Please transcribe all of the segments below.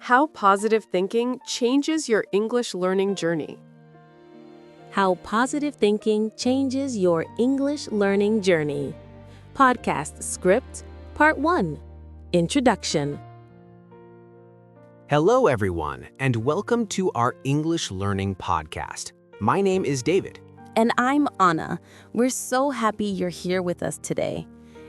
How positive thinking changes your English learning journey. How positive thinking changes your English learning journey. Podcast script, Part 1. Introduction. Hello, everyone, and welcome to our English Learning Podcast. My name is David. And I'm Anna. We're so happy you're here with us today.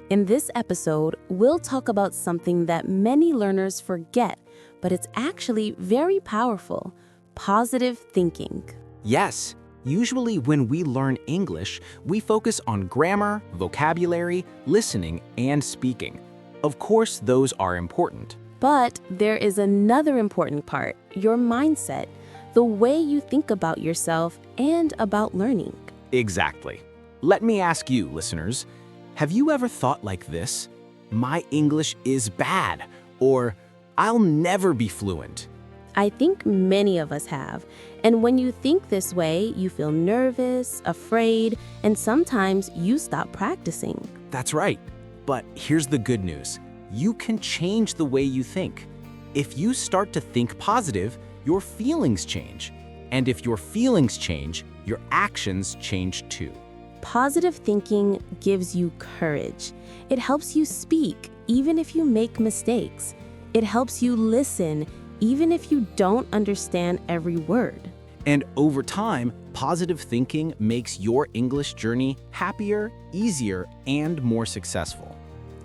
In this episode, we'll talk about something that many learners forget, but it's actually very powerful: positive thinking. Yes, usually when we learn English, we focus on grammar, vocabulary, listening, and speaking. Of course, those are important. But there is another important part: your mindset, the way you think about yourself and about learning. Exactly. Let me ask you, listeners, have you ever thought like this? My English is bad, or I'll never be fluent. I think many of us have. And when you think this way, you feel nervous, afraid, and sometimes you stop practicing. That's right. But here's the good news. You can change the way you think. If you start to think positive, your feelings change. And if your feelings change, your actions change too. Positive thinking gives you courage. It helps you speak, even if you make mistakes. It helps you listen, even if you don't understand every word. And over time, positive thinking makes your English journey happier, easier, and more successful.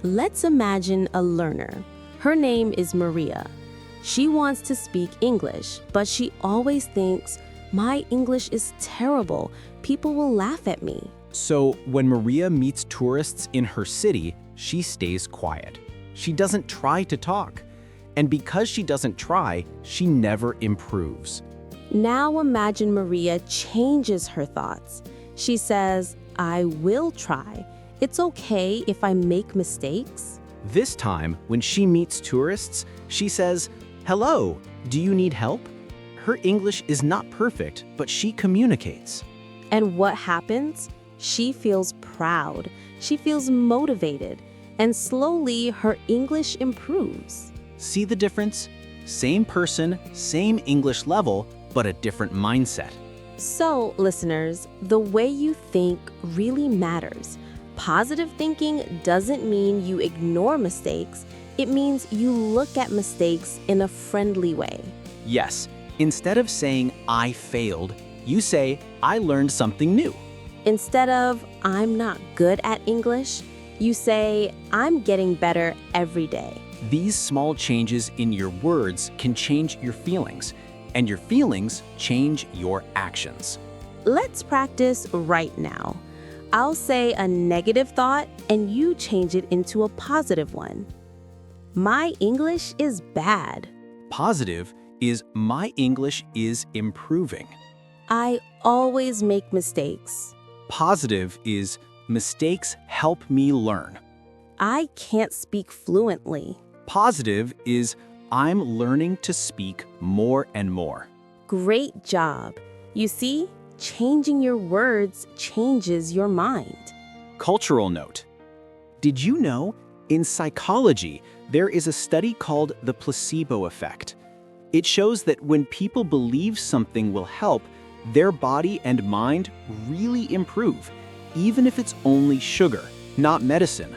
Let's imagine a learner. Her name is Maria. She wants to speak English, but she always thinks, "My English is terrible. People will laugh at me." So when Maria meets tourists in her city, she stays quiet. She doesn't try to talk. And because she doesn't try, she never improves. Now imagine Maria changes her thoughts. She says, "I will try. It's okay if I make mistakes." This time, when she meets tourists, she says, "Hello, do you need help?" Her English is not perfect, but she communicates. And what happens? She feels proud. She feels motivated. And slowly, her English improves. See the difference? Same person, same English level, but a different mindset. So, listeners, the way you think really matters. Positive thinking doesn't mean you ignore mistakes. It means you look at mistakes in a friendly way. Yes, instead of saying, "I failed," you say, "I learned something new." Instead of, "I'm not good at English," you say, "I'm getting better every day." These small changes in your words can change your feelings, and your feelings change your actions. Let's practice right now. I'll say a negative thought and you change it into a positive one. My English is bad. Positive is my English is improving. I always make mistakes. Positive is mistakes help me learn. I can't speak fluently. Positive is I'm learning to speak more and more. Great job. You see, changing your words changes your mind. Cultural note. Did you know, in psychology, there is a study called the placebo effect? It shows that when people believe something will help, their body and mind really improve, even if it's only sugar, not medicine.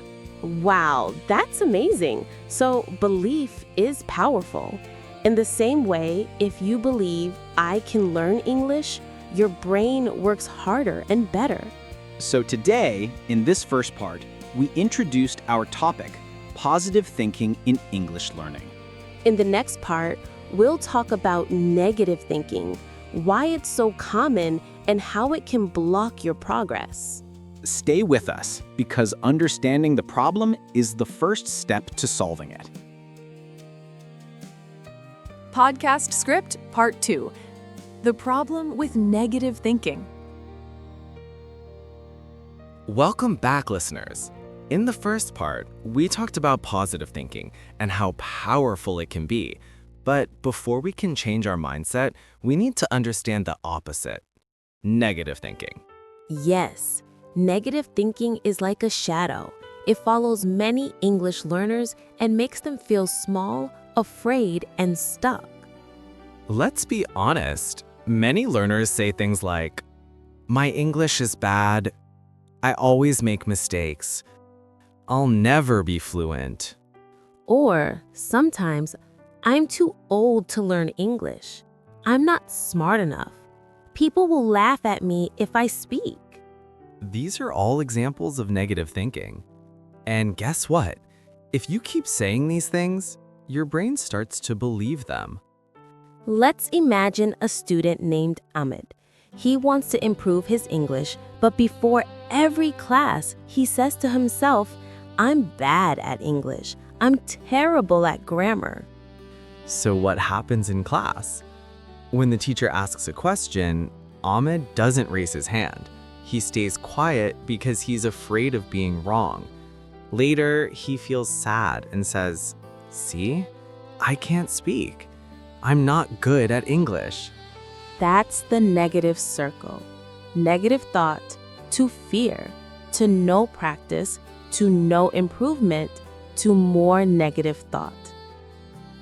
Wow, that's amazing. So belief is powerful. In the same way, if you believe I can learn English, your brain works harder and better. So today, in this first part, we introduced our topic, positive thinking in English learning. In the next part, we'll talk about negative thinking, why it's so common, and how it can block your progress. Stay with us, because understanding the problem is the first step to solving it. Podcast script, Part 2. The problem with negative thinking. Welcome back, listeners. In the first part, we talked about positive thinking and how powerful it can be. But before we can change our mindset, we need to understand the opposite: negative thinking. Yes, negative thinking is like a shadow. It follows many English learners and makes them feel small, afraid, and stuck. Let's be honest. Many learners say things like, "My English is bad. I always make mistakes. I'll never be fluent." Or sometimes, I'm too old to learn English. I'm not smart enough. People will laugh at me if I speak. These are all examples of negative thinking. And guess what? If you keep saying these things, your brain starts to believe them. Let's imagine a student named Ahmed. He wants to improve his English, but before every class, he says to himself, "I'm bad at English. I'm terrible at grammar." So what happens in class? When the teacher asks a question, Ahmed doesn't raise his hand. He stays quiet because he's afraid of being wrong. Later, he feels sad and says, "See, I can't speak. I'm not good at English." That's the negative circle. Negative thought to fear, to no practice, to no improvement, to more negative thought.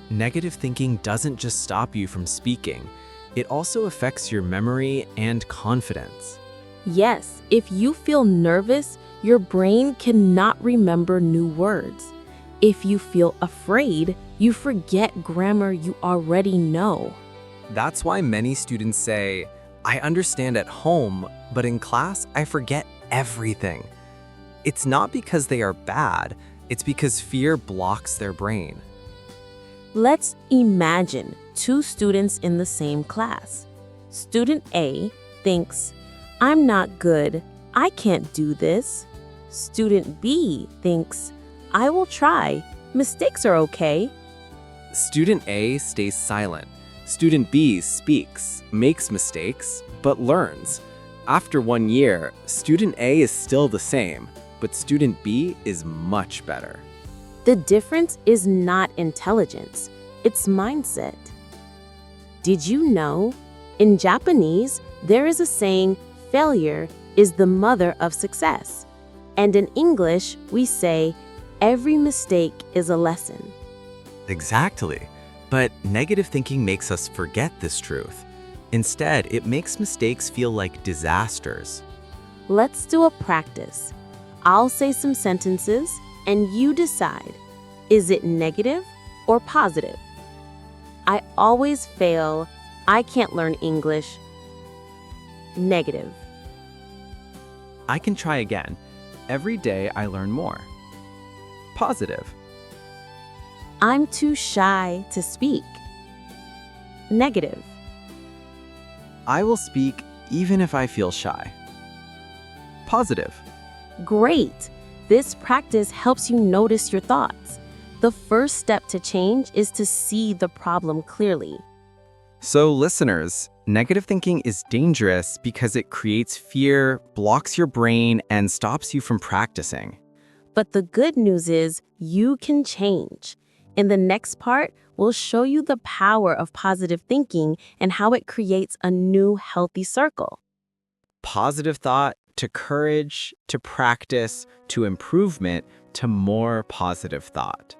Negative thinking doesn't just stop you from speaking. It also affects your memory and confidence. Yes, if you feel nervous, your brain cannot remember new words. If you feel afraid, you forget grammar you already know. That's why many students say, "I understand at home, but in class I forget everything." It's not because they are bad, it's because fear blocks their brain. Let's imagine two students in the same class. Student A thinks, "I'm not good. I can't do this." Student B thinks, "I will try. Mistakes are okay." Student A stays silent. Student B speaks, makes mistakes, but learns. After 1 year, student A is still the same, but student B is much better. The difference is not intelligence, it's mindset. Did you know? In Japanese, there is a saying, "Failure is the mother of success." And in English, we say, "Every mistake is a lesson." Exactly. But negative thinking makes us forget this truth. Instead, it makes mistakes feel like disasters. Let's do a practice. I'll say some sentences, and you decide, is it negative or positive? I always fail. I can't learn English. Negative. I can try again. Every day I learn more. Positive. I'm too shy to speak. Negative. I will speak even if I feel shy. Positive. Great! This practice helps you notice your thoughts. The first step to change is to see the problem clearly. So listeners, negative thinking is dangerous because it creates fear, blocks your brain, and stops you from practicing. But the good news is you can change. In the next part, we'll show you the power of positive thinking and how it creates a new healthy circle. Positive thought to courage, to practice, to improvement, to more positive thought.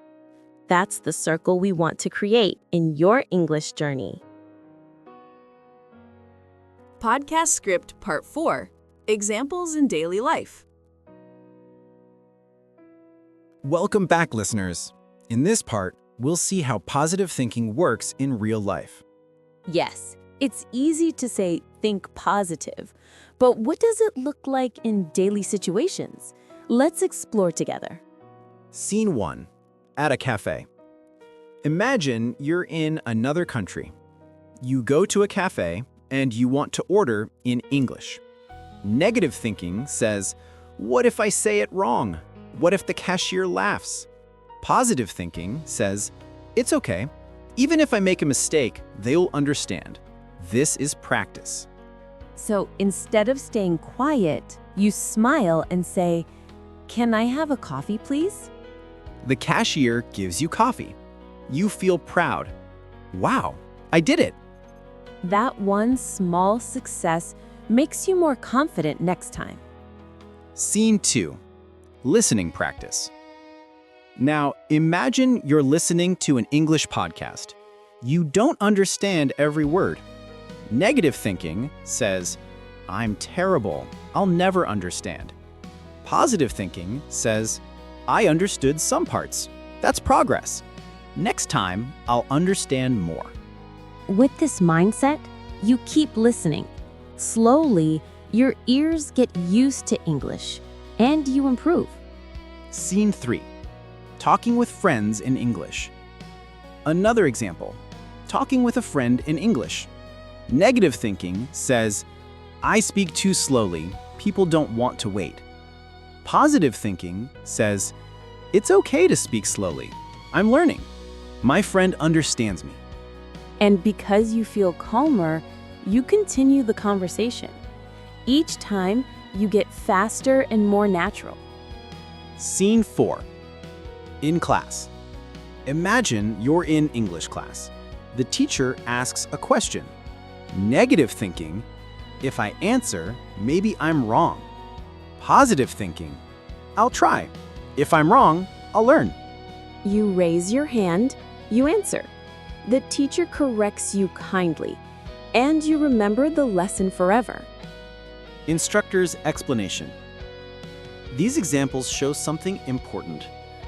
That's the circle we want to create in your English journey. Podcast Script Part 4, Examples in Daily Life. Welcome back, listeners. In this part, we'll see how positive thinking works in real life. Yes, it's easy to say think positive, but what does it look like in daily situations? Let's explore together. Scene 1. At a cafe. Imagine you're in another country. You go to a cafe and you want to order in English. Negative thinking says, what if I say it wrong? What if the cashier laughs? Positive thinking says, it's okay. Even if I make a mistake, they'll understand. This is practice. So instead of staying quiet, you smile and say, "Can I have a coffee, please?" The cashier gives you coffee. You feel proud. Wow, I did it. That one small success makes you more confident next time. Scene 2. Listening practice. Now, imagine you're listening to an English podcast. You don't understand every word. Negative thinking says, I'm terrible. I'll never understand. Positive thinking says, I understood some parts. That's progress. Next time, I'll understand more. With this mindset, you keep listening. Slowly, your ears get used to English, and you improve. Scene 3. Talking with friends in English. Another example. Talking with a friend in English. Negative thinking says, I speak too slowly. People don't want to wait. Positive thinking says, it's okay to speak slowly. I'm learning. My friend understands me. And because you feel calmer, you continue the conversation. Each time, you get faster and more natural. Scene 4. In class. Imagine you're in English class. The teacher asks a question. Negative thinking, if I answer, maybe I'm wrong. Positive thinking, I'll try. If I'm wrong, I'll learn. You raise your hand, you answer. The teacher corrects you kindly, and you remember the lesson forever. Instructor's explanation. These examples show something important.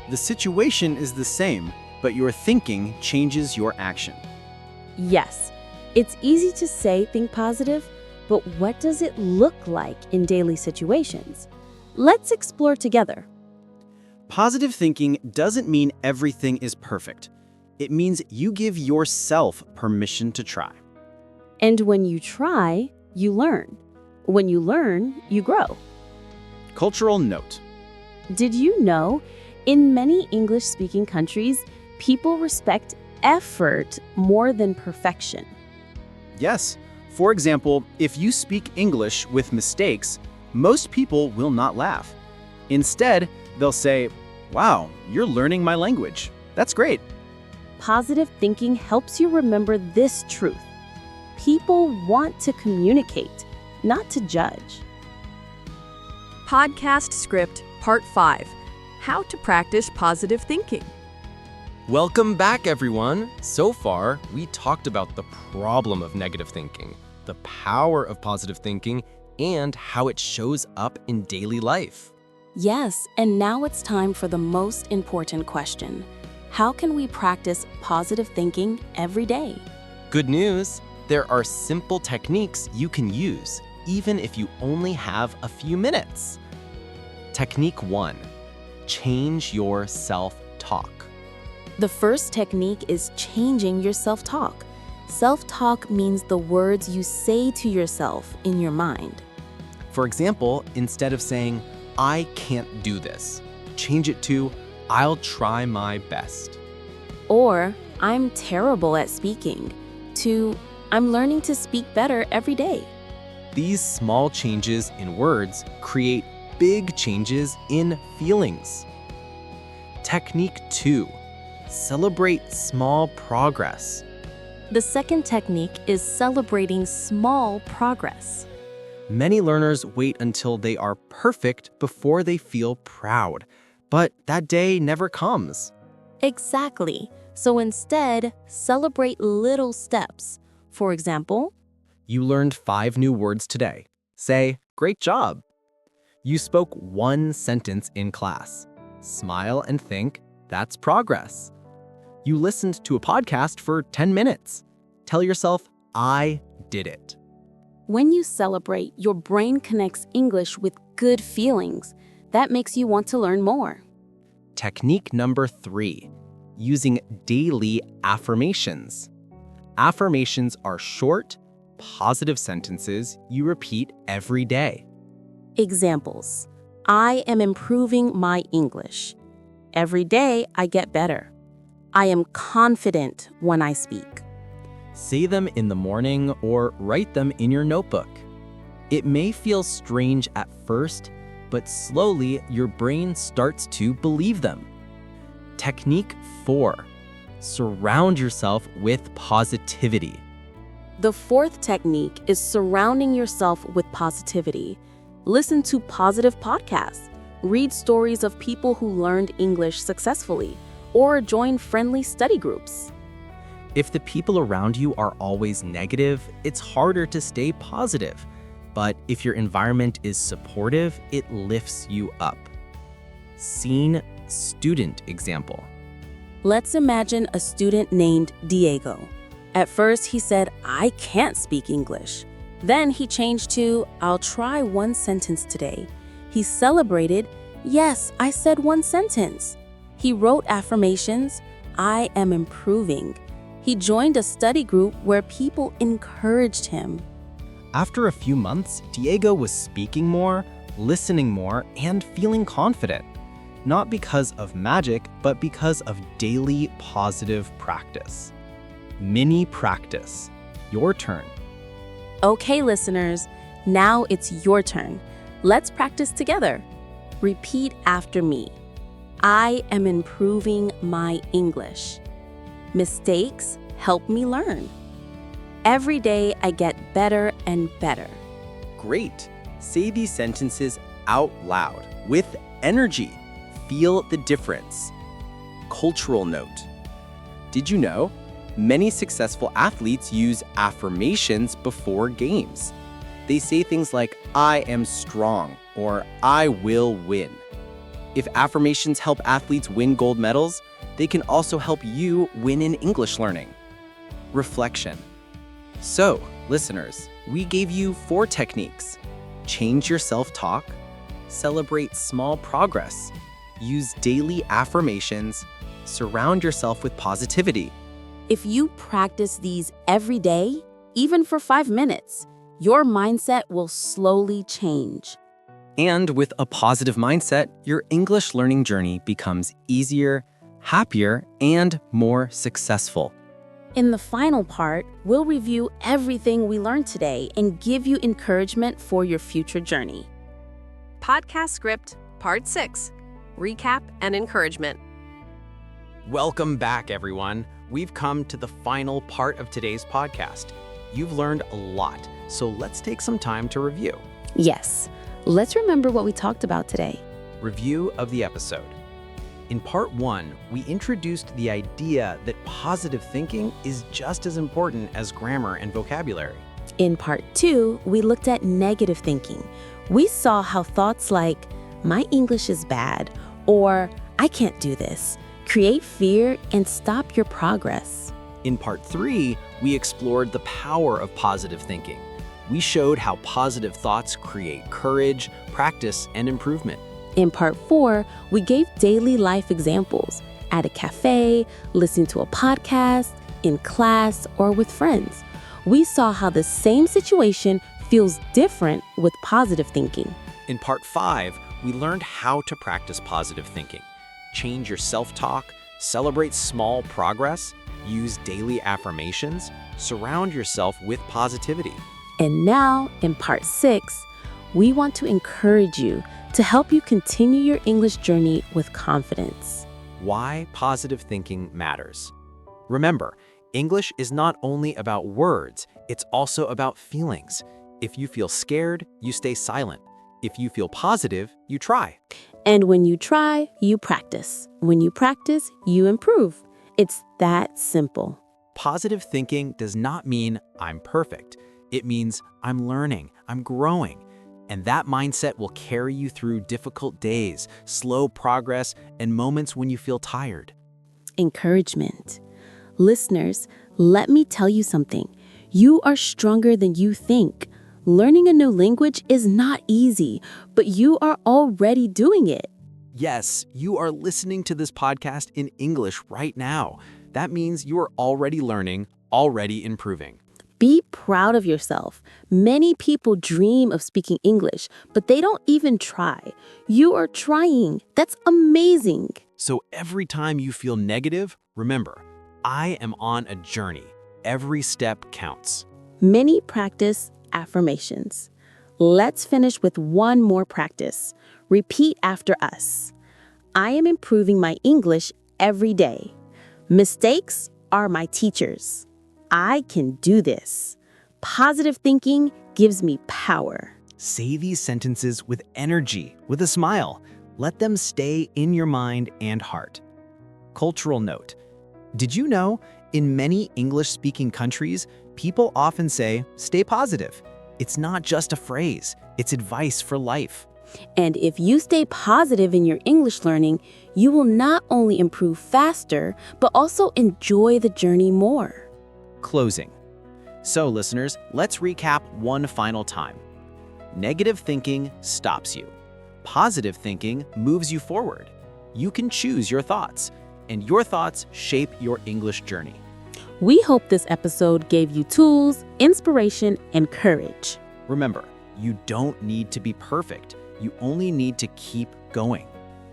The situation is the same, but your thinking changes your action. Yes, it's easy to say think positive, but what does it look like in daily situations? Let's explore together. Positive thinking doesn't mean everything is perfect. It means you give yourself permission to try. And when you try, you learn. When you learn, you grow. Cultural note. Did you know, in many English-speaking countries, people respect effort more than perfection? Yes. For example, if you speak English with mistakes, most people will not laugh. Instead, they'll say, wow, you're learning my language. That's great. Positive thinking helps you remember this truth. People want to communicate, not to judge. Podcast Script Part 5. How to practice positive thinking. Welcome back, everyone. So far, we talked about the problem of negative thinking, the power of positive thinking, and how it shows up in daily life. Yes, and now it's time for the most important question. How can we practice positive thinking every day? Good news, there are simple techniques you can use, even if you only have a few minutes. Technique 1. Change your self-talk. The first technique is changing your self-talk. Self-talk means the words you say to yourself in your mind. For example, instead of saying, I can't do this, change it to, I'll try my best. Or, I'm terrible at speaking, to, I'm learning to speak better every day. These small changes in words create big changes in feelings. Technique 2. Celebrate small progress. The second technique is celebrating small progress. Many learners wait until they are perfect before they feel proud, but that day never comes. Exactly. So instead, celebrate little steps. For example, You learned 5 new words today. Say, great job. You spoke 1 sentence in class. Smile and think, that's progress. You listened to a podcast for 10 minutes. Tell yourself, I did it. when you celebrate, your brain connects English with good feelings. That makes you want to learn more. Technique number 3, using daily affirmations. Affirmations are short, positive sentences you repeat every day. Examples. I am improving my English. Every day I get better. I am confident when I speak. Say them in the morning or write them in your notebook. It may feel strange at first, but slowly your brain starts to believe them. Technique 4, surround yourself with positivity. The fourth technique is surrounding yourself with positivity. Listen to positive podcasts. read stories of people who learned English successfully, or join friendly study groups. If the people around you are always negative, it's harder to stay positive. But if your environment is supportive, it lifts you up. Scene student example. Let's imagine a student named Diego. At first, he said, "I can't speak English." Then he changed to, "I'll try one sentence today." He celebrated, "Yes, I said one sentence." He wrote affirmations, "I am improving." He joined a study group where people encouraged him. After a few months, Diego was speaking more, listening more, and feeling confident. Not because of magic, but because of daily positive practice. Mini practice. Your turn. Okay, listeners, now it's your turn. Let's practice together. Repeat after me. I am improving my English. Mistakes help me learn. Every day I get better and better. Great. Say these sentences out loud with energy. Feel the difference. Cultural note. Did you know? Many successful athletes use affirmations before games. They say things like, "I am strong," or "I will win." If affirmations help athletes win gold medals, they can also help you win in English learning. Reflection. So, listeners, we gave you 4 techniques. Change your self-talk, celebrate small progress, use daily affirmations, surround yourself with positivity. If you practice these every day, even for 5 minutes, your mindset will slowly change. And with a positive mindset, your English learning journey becomes easier, happier, and more successful. In the final part, we'll review everything we learned today and give you encouragement for your future journey. Podcast Script, Part 6. Recap and Encouragement. Welcome back, everyone. We've come to the final part of today's podcast. You've learned a lot, so let's take some time to review. Yes, let's remember what we talked about today. Review of the episode. In part 1, we introduced the idea that positive thinking is just as important as grammar and vocabulary. In part 2, we looked at negative thinking. We saw how thoughts like, "My English is bad," or "I can't do this," create fear and stop your progress. In part 3, we explored the power of positive thinking. We showed how positive thoughts create courage, practice, and improvement. In part 4, we gave daily life examples at a cafe, listening to a podcast, in class, or with friends. We saw how the same situation feels different with positive thinking. In part 5, we learned how to practice positive thinking. Change your self-talk, celebrate small progress, use daily affirmations, surround yourself with positivity. And now, in part 6, we want to encourage you to help you continue your English journey with confidence. Why positive thinking matters. Remember, English is not only about words, it's also about feelings. If you feel scared, you stay silent. If you feel positive, you try. And when you try, you practice. When you practice, you improve. It's that simple. Positive thinking does not mean I'm perfect. It means I'm learning, I'm growing. And that mindset will carry you through difficult days, slow progress, and moments when you feel tired. Encouragement. Listeners, let me tell you something. You are stronger than you think. Learning a new language is not easy, but you are already doing it. Yes, you are listening to this podcast in English right now. That means you are already learning, already improving. Be proud of yourself. Many people dream of speaking English, but they don't even try. You are trying. That's amazing. So every time you feel negative, remember, I am on a journey. Every step counts. Many practice affirmations. Let's finish with one more practice. Repeat after us. I am improving my English every day. Mistakes are my teachers. I can do this. Positive thinking gives me power. Say these sentences with energy, with a smile. Let them stay in your mind and heart. Cultural note. Did you know, in many English-speaking countries, people often say, stay positive. It's not just a phrase, it's advice for life. And if you stay positive in your English learning, you will not only improve faster, but also enjoy the journey more. Closing. So, listeners, let's recap one final time. Negative thinking stops you. Positive thinking moves you forward. You can choose your thoughts, and your thoughts shape your English journey. We hope this episode gave you tools, inspiration, and courage. Remember, you don't need to be perfect. You only need to keep going.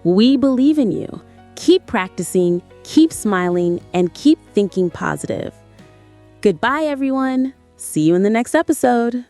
We believe in you. Keep practicing, keep smiling, and keep thinking positive. Goodbye, everyone. See you in the next episode.